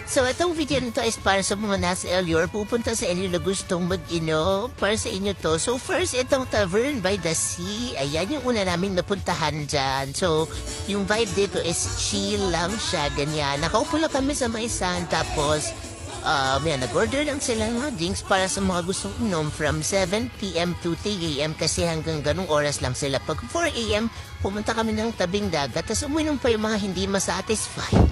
So, itong video nito is para sa mga nasa LU or pupunta sa LU na gustong mag-inom. Para sa inyo to. So, first, itong Tavern by the Sea. Ayan yung una naming napuntahan dyan. So, yung vibe dito is chill lang siya, ganyan. Nakaupo lang kami sa may sand, tapos, nag-order lang sila ng drinks para sa mga gustong inom from 7 p.m. to 3 a.m. kasi hanggang ganung oras lang sila. Pag 4 a.m., pumunta kami ng tabing dagat, tapos uminom pa yung mga hindi masatisfied.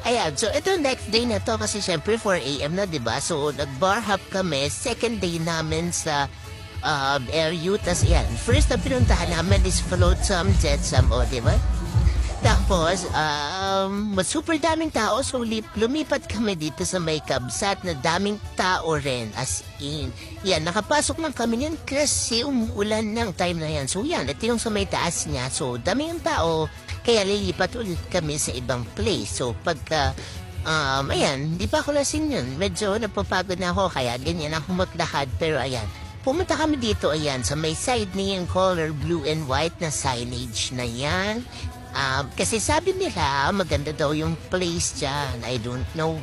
Ayan, so ito next day na to kasi syempre 4 a.m. na, diba? So, nag-bar hop kami, second day namin sa LU. Tas yan, first na pinuntahan namin is Flotsam, Jetsam, diba? Tapos, super daming tao, so lumipat kami dito sa may kabsat na daming tao rin, as in. Yan, nakapasok lang kami yan kasi umuulan ng time na yan. So yan, ito yung sa may taas niya, so daming tao, kaya lilipat ulit kami sa ibang place. So pagka, ayan, di pa ako lasing yun. Medyo napapagod na ako, kaya ganyan ako maglakad, pero ayan. Pumunta kami dito, ayan, sa may side niya yung color blue and white na signage na yan. Kasi sabi nila, maganda daw yung place dyan. I don't know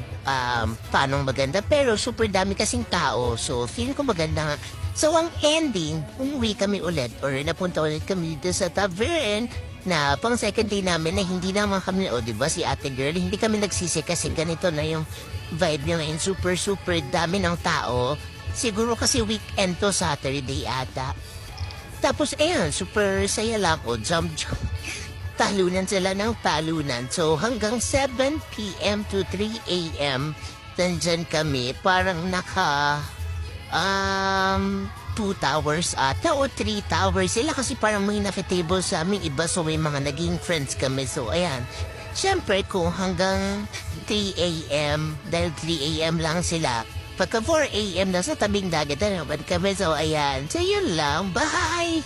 paano maganda, pero super dami kasing tao. So, feeling ko maganda nga. So, ang ending, umuwi kami ulit or napunta ulit kami dito sa tavern na pang second day namin na hindi naman kami, diba si ate girl, hindi kami nagsisi kasi ganito na yung vibe niya ngayon. Super dami ng tao. Siguro kasi weekend to, Saturday ata. Tapos, ayan, super saya lang. Jump. Talunan sila ng talunan. So, hanggang 7 p.m. to 3 a.m., nandyan kami. Parang 2 towers ata o 3 towers. Sila kasi parang may nakitable sa aming iba. So, may mga naging friends kami. So, ayan. Siyempre, kung hanggang 3 a.m., dahil 3 a.m. lang sila, pagka 4 a.m. na sa tabing dagat na naman kami. So, ayan. So, yun lang. Bye!